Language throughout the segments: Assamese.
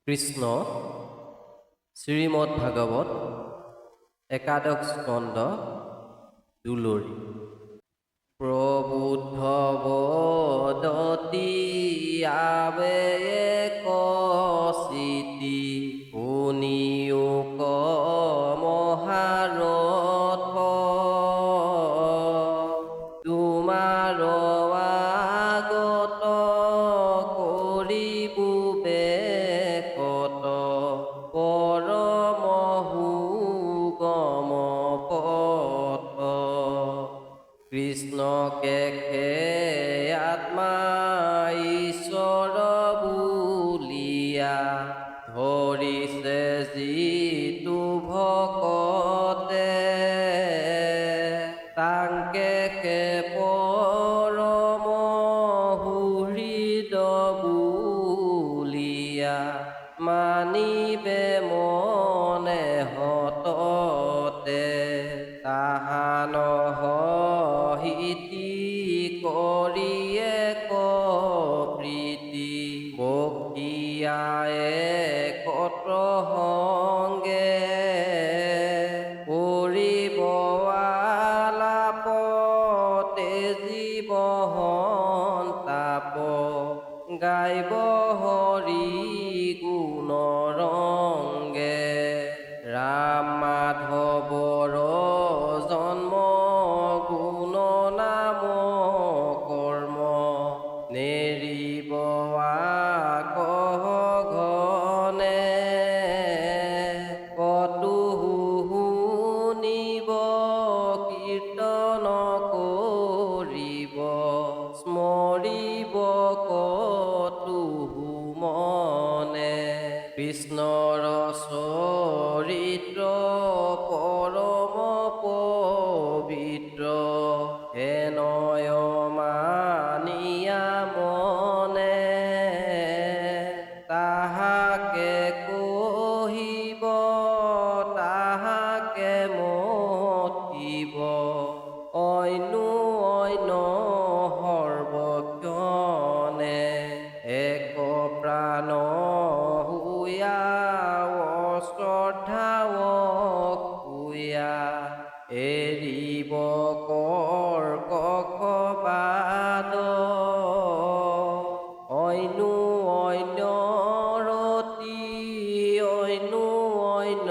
কৃষ্ণ শ্ৰীমদ্ ভাগবত একাদশ স্কন্ধ দুলৰী প্ৰবুদ্ধ বদতি আবেকচিতি শুনিয়োক মহাৰথ তোমাৰ আগত কৰিবু বেকত পৰমহু গম পথ কৃষ্ণকে আত্মা ঈশ্বৰ বুলিয়া ধৰিছে যিটো ভকতে তাংকে পৰম হৃদ বুলিয়া মানিবে মনে হততে তাহান হিতি কৰিয়ে প্ৰীতি বকিয়ায়ে কত্ৰ সংগে কৰিব আলাপতে জীৱ সন্তাপ গাইব হৰি গুণ ৰংগে ৰাম মাধৱৰ জন্ম গুণ নাম কৰ্ম নেৰিব ঘনে কতু শুনিব কীৰ্তন কৰিব স্মৰিব কতু মনে কৃষ্ণৰ চৰিত্ৰ পৰম পবিত্ৰ হেনয় মানিয়া মনে তাহাকে কহিব তাহাকে মতিব অন্য সৰ্বক্ষণে এক প্ৰাণ হুয়া শ্ৰদ্ধাৱক হুয়া এৰিব কৰ্কশবাদ অন্য ৰতি অন্য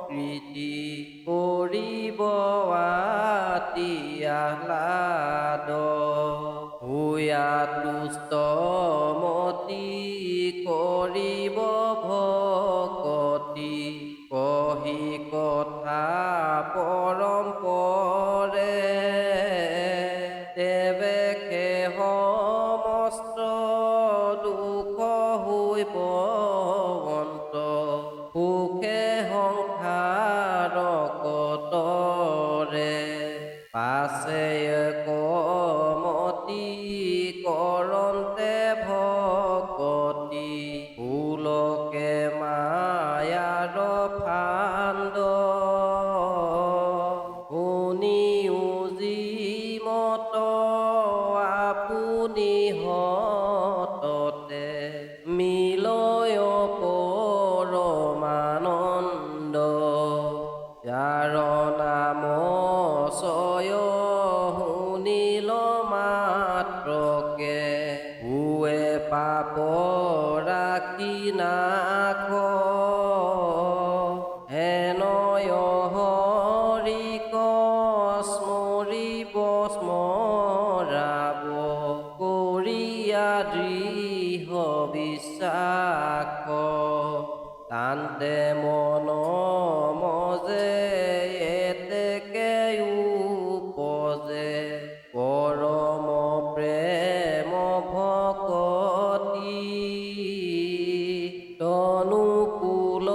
প্ৰীতি কৰিব আতি আহ্লাদ হুয়া তুষ্ট মতি কৰিব ভকতি কহি কথা পৰম পৰে তেবেকে সমস্ত দুখ হৈব অন্ত সুখে সংসাৰ কতৰে পাছে কমতি কৰন্তে ভকতি ফুলকে মায়াৰ ফান্দ শুনিও যিমত আপুনি হততে মিলয় পৰমানন্দ যাৰ নাম চয় শুনিল মাত্ৰকে হুৱে পাপ ৰাখি নাখ হেনয় হৰিক স্মৰিব স্মৰাব কৰিয়া দৃঢ় বিশ্বাস তান্তে মন মজে এতেকে উপজে পৰম প্ৰেম ভকতি তনুকুল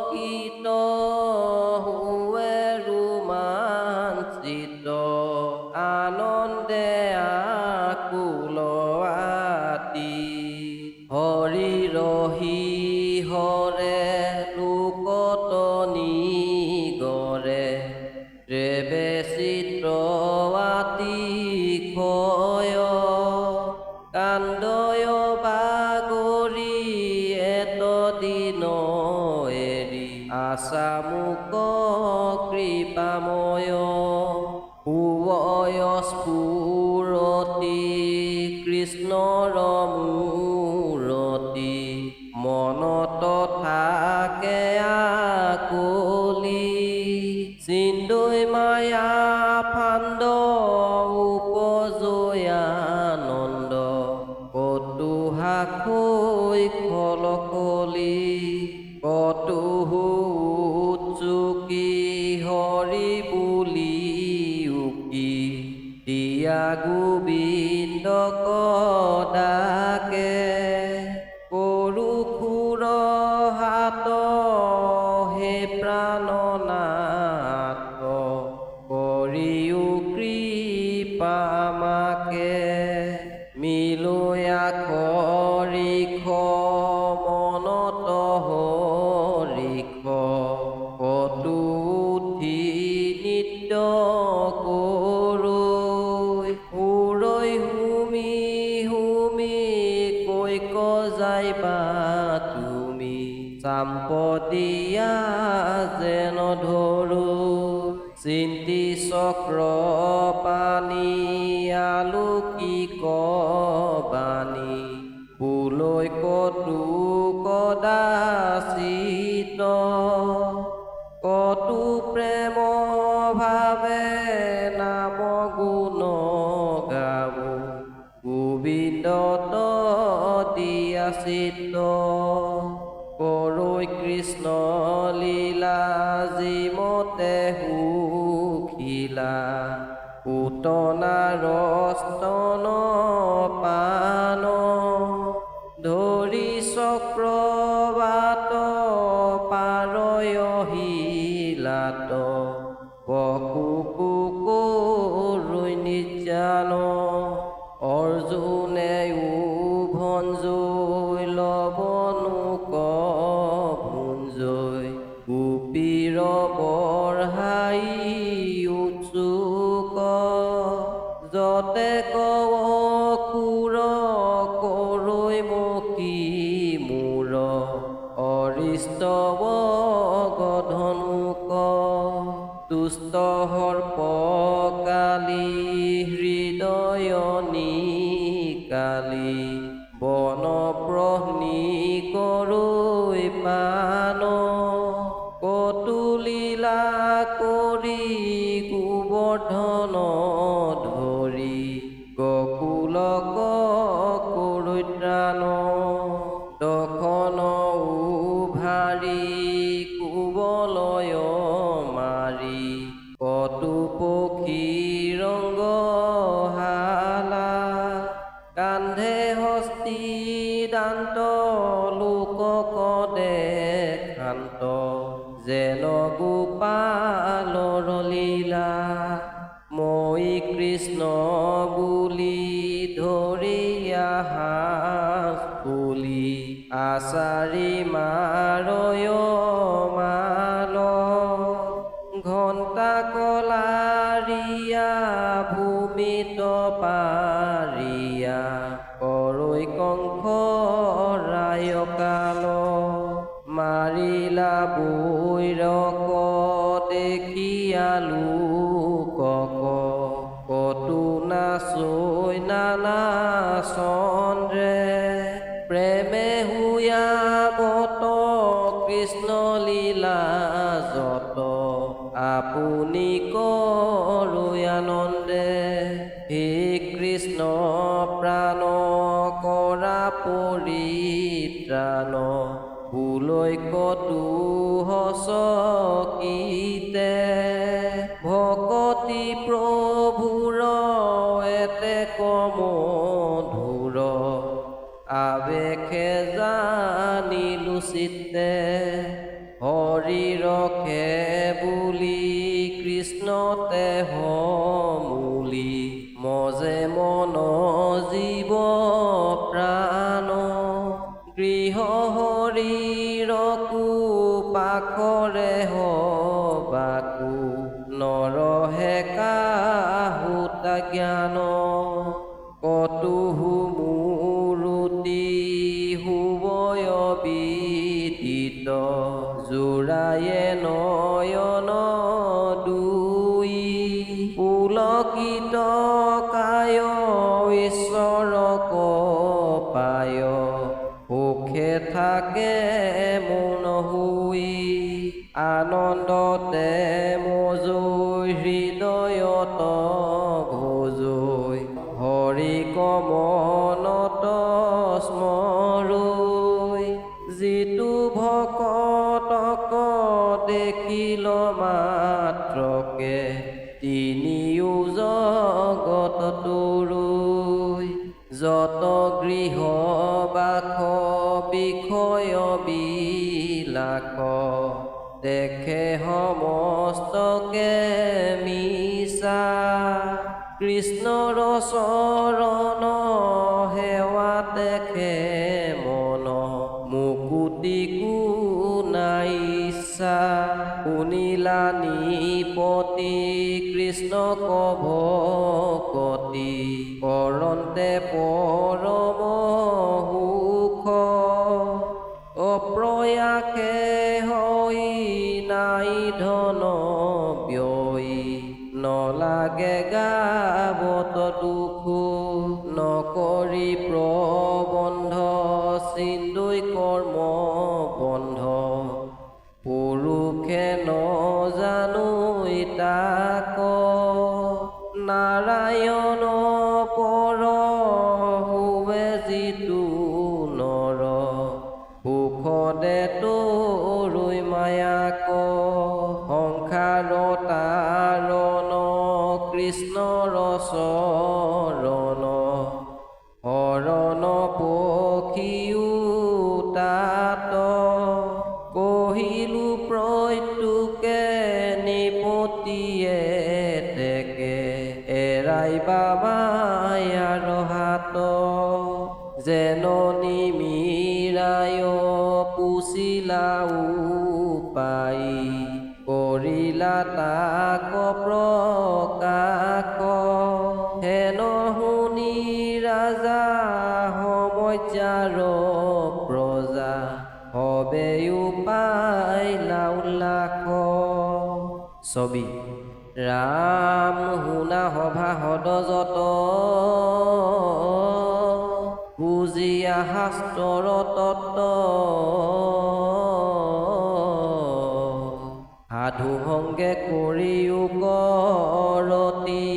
কীত হুৱে ৰোমাঞ্চিত আনন্দে আকুল আতি হৰি ৰহি হৰে লোকত নিগৰে ৰেবে চিত্ৰ আতিশয় কান্দয় বাগৰি আছামুক কৃপাময় উভয় স্ফুৰতি কৃষ্ণৰ মূৰতি মনত থাকে আকুলি চিন্দৈ মায়া ফান্দ উপজয় আনন্দ কতু হাকৈ খলকলি কতু উৎসুকি হৰি বুলি উকি দিয়া গোবিন্দক ডাকে কৰু খুৰ হাত হে প্ৰাণনাথ কৰিও কৃপা মাকে মিলয়া খৰিখ মনত হৰিখ কতু উঠি নিত্য কৰৈ সুৰৈ হুমি হুমি কৈক যাইবা তুমি চাম্পতিয়া যেন ধৰো চিন্তি চক্ৰ পানী আলোকি কবানী ফুলৈ কতু কদাচিত কতু প্ৰেম ভাৱে নাম গুণ গাবো গোবিন্দত দিয়া চিত্ত কৰৈ কৃষ্ণ লীলা যিমতে সুখিলা পুতনা ৰস্তন পান ধৰি চক্ৰবাত পাৰয় হিলাত পশু কৰৈ নিৰ্জান অৰ্জুনে ভঞ্জৈ লবনো ভুঞ্জৈ গোপীৰ বৰহাই উৎসুক যতে কৱ খুৰ কৰৈ মকি মূৰ অৰিষ্টৱ গধনুক দুষ্ট সৰ্প কালি হৃদয় নিকালি বন প্ৰহ্নি কৰৈ পান কতু লীলা কৰি গোবৰ্ধন ধৰি গকুলক কৰৈ ত্ৰাণ দখন উভাৰি কুবলয় মাৰি কতু পক্ষী ৰংগ হালা কান্ধে হস্তি দান্ত লোকক দেখান্ত যেন গোপালৰ লীলা মই কৃষ্ণ বুলি ধৰিয়া হাস বুলি আচাৰি মাৰয় মাল ঘণ্টা কলাৰিয়া ভূমিত পাৰিয়া কৰৈ কংস ৰায় কাল মাৰিলা বৈৰক দেখিয়ালো কক কতু নাচৈ নানা চন্দ্ৰে প্ৰেমে হুয়া বত কৃষ্ণ লীলা যত আপুনি কৰৈ আনন্দে হে কৃষ্ণ প্ৰাণ কৰা পৰিত্ৰাণ ফুলৈ কতু হচকিতে ভকতি প্ৰভুৰ এতে কমধুৰ আবেশে জানিলো চিত্তে হৰি ৰখে বুলি কৃষ্ণতে সমূলি মজে মন জীৱ প্ৰাণ গৃহ শৰীৰকো পাখৰে হবাকো নৰহে কাহুতা জ্ঞান কতু মূৰুতি হুবয় বিদিত জোৰায়ে নয়ন দুই পুলকিত কায় ঈশ্বৰক পায় সুখে থাকে মন শুই আনন্দতে মজুই হৃদয়ত ভজৈ হৰি কমনত স্মৰৈ যিটো ভকতক দেখিল মাত্ৰকে তিনিও জগত তৰুই যত গৃহ বাস বিষয় বিলাক দেখে সমস্তকে মিছা কৃষ্ণৰ চৰণ সেৱা দেখে মন মুকুতিকো নাই ইচ্ছা শুনিলা নিপতি কৃষ্ণ ভকতি কৰন্তে পৰম সুখ অপ্ৰয়াসে হৈ নাই ধন ব্যয়ী নলাগে গাবত দুখ নকৰি প্ৰবন্ধ চিন্দৈ কৰ্ম বন্ধ পুৰুষে নজানো তাক নাৰায়ণ পৰ হুৱে যিটো নৰ সুখ দে তৰুই মায়াক সংসাৰ তাৰণ কৃষ্ণৰ চৰণ হৰণ পখিও তাত কহিলো প্ৰত্যুকে নিপতিয়ে তেকে এৰাইবা মায়াৰ হাত যেন নিমিৰায় পুচিলা উপাই কৰিলা তাক প্ৰকাশ হেন শুনি ৰাজা সমস্যাৰ প্ৰজা হবে উপাইলা উল্লাস ছবি ৰাম শুনা সভা সদ যত বুজিয়া শাস্ত্ৰৰ তত্ত্ব সাধু সংগে কৰিও কৰতি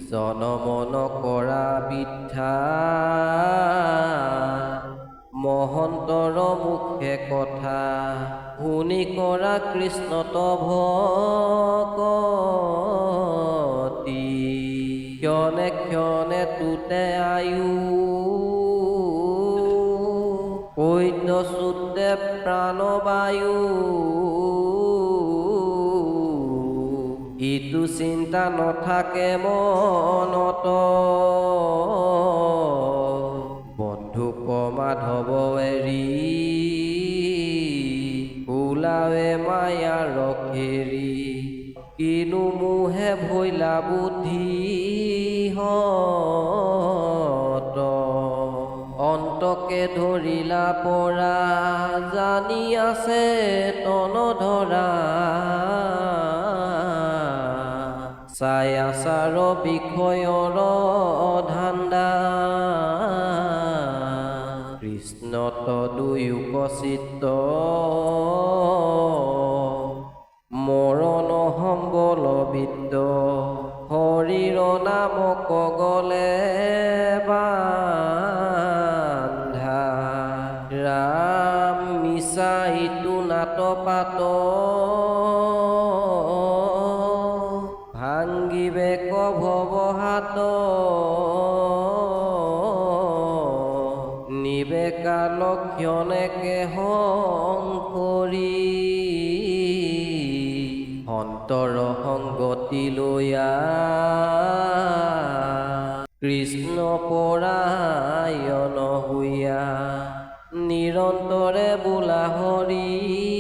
জনমন কৰা বিদ্যা মহন্তৰ মুখে কথা শুনি কৰা কৃষ্ণত ভকতি ক্ষণে ক্ষণে তুতে আয়ু কৈত চুতে প্ৰাণবায়ু ইটো চিন্তা নথাকে মনত বন্ধুক মাধৱ এৰি ওলাৱে মায়াৰ খেৰি কিনো মোহে ভৈলা বুদ্ধি অন্তকে ধৰিলা পৰা জানি আছে তন ধৰা চাই আচাৰ বিষয়ৰ ধান্দা কৃষ্ণত দুয়োক চিত্ত মৰণ সম্বল বিদ্য হৰিৰ নামক গলে বান্ধা ৰাম মিছা ইটো নাট পাত ভাঙ্গিবে ভৱ হাত নিবে কাল ক্ষণেকে শংকৰী অন্তৰ সংগতি লৈয়া কৃষ্ণ পৰায়ণ হৈয়া নিৰন্তৰে বোলা হৰি